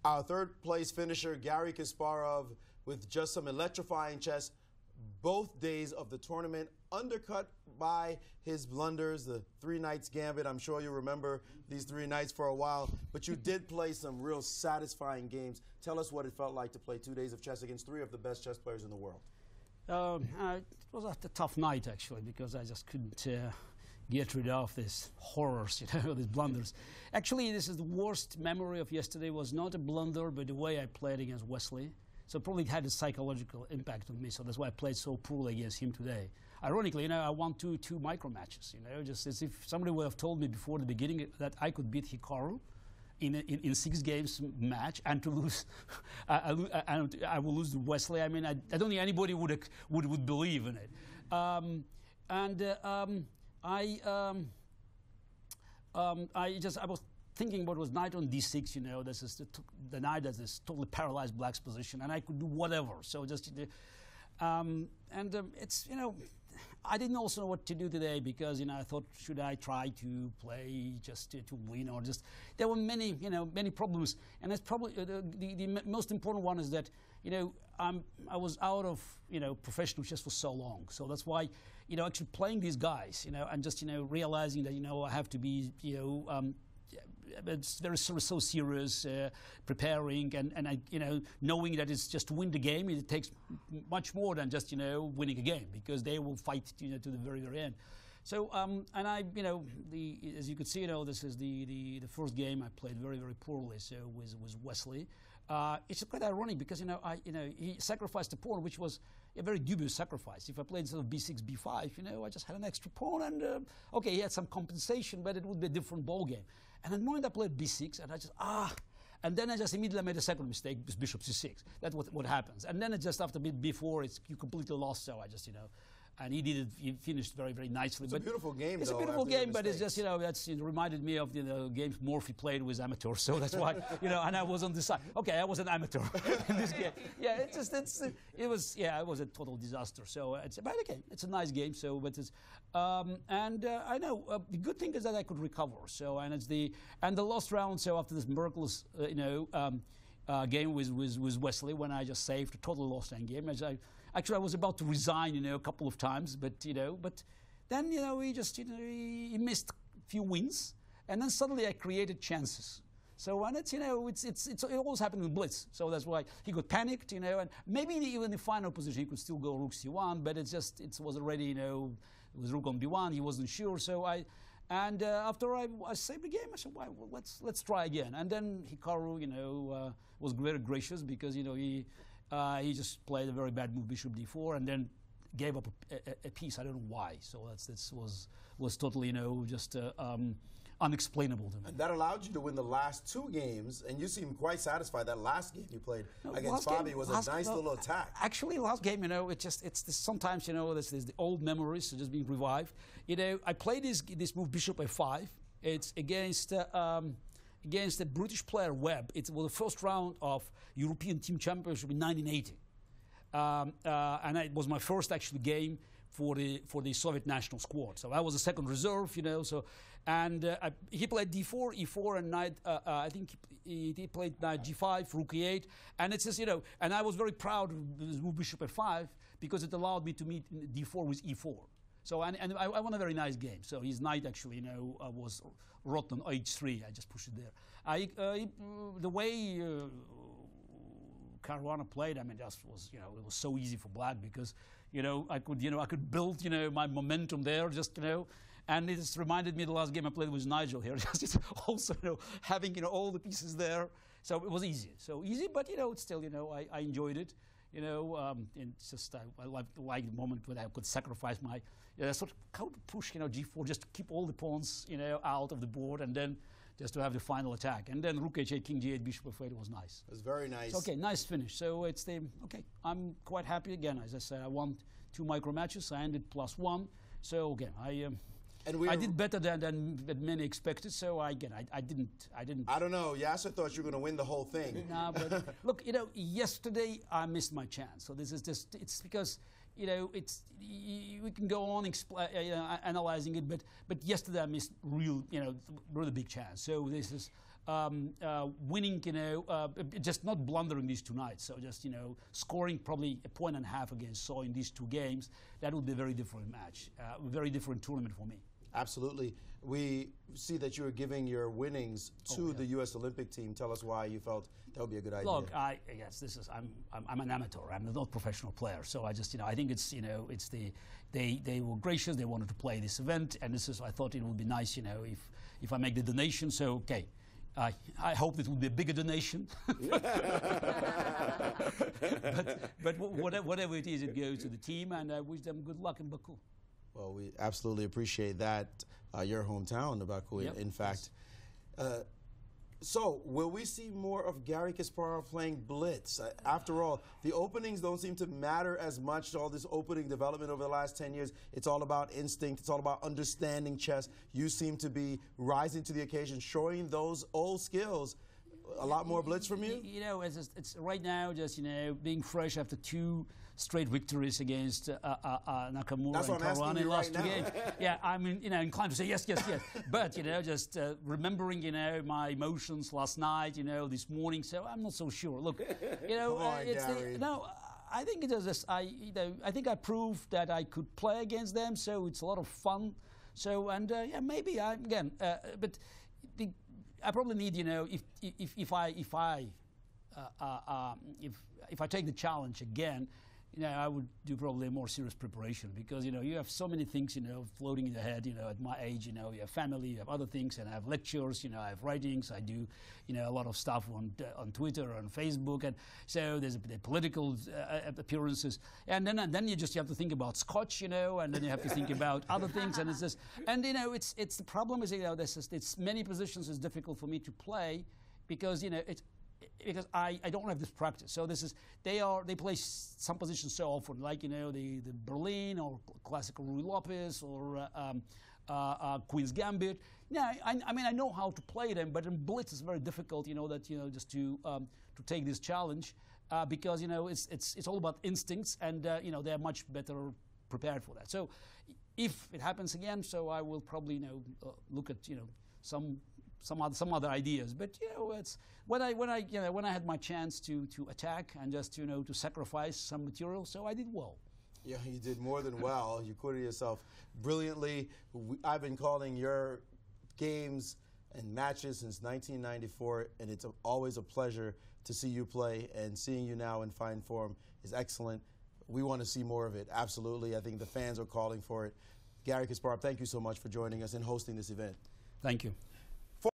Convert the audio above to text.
Our third place finisher, Garry Kasparov, with just some electrifying chess both days of the tournament, undercut by his blunders, the three knights gambit. I'm sure you remember these three knights for a while, but you did play some real satisfying games. Tell us what it felt like to play 2 days of chess against three of the best chess players in the world. It was a tough night, actually, because I just couldn't get rid of these horrors, these blunders. Actually, this is the worst memory of yesterday. Was not a blunder, but the way I played against Wesley. So probably it had a psychological impact on me. So that's why I played so poorly against him today. Ironically, I won two micro matches. Just as if somebody would have told me before the beginning that I could beat Hikaru in 6 games match, and to lose, I will lose to Wesley. I mean, I don't think anybody would believe in it. I was thinking what was knight on d6, this is the knight that is totally paralyzed black's position, and I could do whatever. So just, it's, I didn't also know what to do today because, I thought, should I try to play just to win, or just, there were many, many problems. And that's probably, the most important one is that, I was out of, professional chess for so long. So that's why, actually playing these guys, and just, realizing that, I have to be, it's very so serious, preparing, and I, knowing that it's just to win the game, it takes much more than just, winning a game, because they will fight, to the very, very end. So, and I, as you could see, this is the first game I played very, very poorly. So with Wesley, it's quite ironic because he sacrificed a pawn, which was a very dubious sacrifice. If I played sort of b6, b5, I just had an extra pawn, and okay, he had some compensation, but it would be a different ball game. And at the moment I played b6, and I just and then I just immediately made a second mistake, bishop c6. That's what happens. And then it just after b4, you completely lost. So I just and he did it. He finished very, very nicely. It's a beautiful game. It's though, a beautiful game, but it's just it reminded me of the games Morphy played with amateurs. So that's why and I was on the side. Okay, I was an amateur in this game. Yeah, it was a total disaster. So but okay, it's a nice game. So but it's I know the good thing is that I could recover. So and the last round. So after this miraculous game with Wesley, when I just saved a total lost end game. Actually I was about to resign, a couple of times, but then he missed a few wins, and then suddenly I created chances. So and it's it always happened in Blitz. So that's why he got panicked, and maybe even in the final position he could still go rook c1, but it was already it was rook on b1. He wasn't sure, so after I saved the game, I said, well, let's try again. And then Hikaru, was very gracious because he just played a very bad move, bishop d4, and then gave up a piece. I don't know why. So this was totally just unexplainable to me. And that allowed you to win the last 2 games, and you seem quite satisfied. That last game you played against Fabi was a nice little attack. Actually, last game, it's sometimes there's the old memories just being revived. I played this move bishop f5. It's against a British player, Webb. It was the first round of European Team Championship in 1980. And it was my first actually game for the Soviet national squad. So I was a second reserve, So he played d4, e4, and knight. I think he played knight g5, rook e8, and it's just And I was very proud of this move bishop f5 because it allowed me to meet d4 with e4. So and I won a very nice game. So his knight actually, was rotten on h3. I just pushed it there. The way Caruana played, I mean, just was it was so easy for black because I could build my momentum there, just and it just reminded me of the last game I played with Nigel here. Just also having all the pieces there, so it was easy. So easy, but it's still I enjoyed it. It's just I like the moment when I could sacrifice my sort of how to push g4 just to keep all the pawns out of the board, and then just to have the final attack, and then rook h8, king g8, bishop f8. It was nice. It was very nice. So, okay, nice finish. So it's I'm quite happy again. As I said, I won 2 micro matches. I ended +1. So again, I did better than many expected. So I didn't. I don't know. Yasser thought you were going to win the whole thing. No, but look, yesterday I missed my chance. So this is just it's because we can go on analyzing it, but yesterday I missed really big chance. So this is winning, just not blundering these 2 nights. So just, scoring probably 1.5 points against Seoul in these 2 games, that would be a very different match, a very different tournament for me. Absolutely. We see that you're giving your winnings to the U.S. Olympic team. Tell us why you felt that would be a good idea. Look, I'm an amateur. I'm not a professional player. So I just, I think it's, it's they were gracious. They wanted to play this event, and I thought it would be nice, if I make the donation. So okay. I hope it will be a bigger donation. but whatever it is, it goes to the team, and I wish them good luck in Baku. Well, we absolutely appreciate that. Your hometown, the Baku, yep. in fact. So, will we see more of Garry Kasparov playing Blitz? After all, the openings don't seem to matter as much. All this opening development over the last 10 years, it's all about instinct. It's all about understanding chess. You seem to be rising to the occasion, showing those old skills. A lot more Blitz from you? It's right now just, being fresh after 2 straight victories against Nakamura That's and Caruana in last 2 games. Yeah, I'm inclined to say yes. But, just remembering, my emotions last night, this morning, so I'm not so sure. Look, I think it is just, I think I proved that I could play against them, so it's a lot of fun. So, and maybe but I probably need, if I take the challenge again, I would do probably a more serious preparation because, you have so many things, floating in your head, at my age, you have family, you have other things, and I have lectures, I have writings, I do, a lot of stuff on Twitter, on Facebook, and so there's the political appearances, and then you have to think about Scotch, and then you have to think about other things, and it's just, and it's the problem is, it's many positions is difficult for me to play because, because I don't have this practice. So they play some positions so often, like the Berlin or classical Ruy Lopez or Queen's Gambit. Yeah, I know how to play them, but in Blitz it's very difficult. Just to take this challenge because it's all about instincts, and they're much better prepared for that. So if it happens again, so I will probably look at some other ideas, but it's when I had my chance to attack and just to sacrifice some material, so I did well. Yeah, you did more than well. You acquitted yourself brilliantly. I've been calling your games and matches since 1994, and it's always a pleasure to see you play, and seeing you now in fine form is excellent. We want to see more of it, absolutely. I think the fans are calling for it. Garry Kasparov, thank you so much for joining us and hosting this event. Thank you.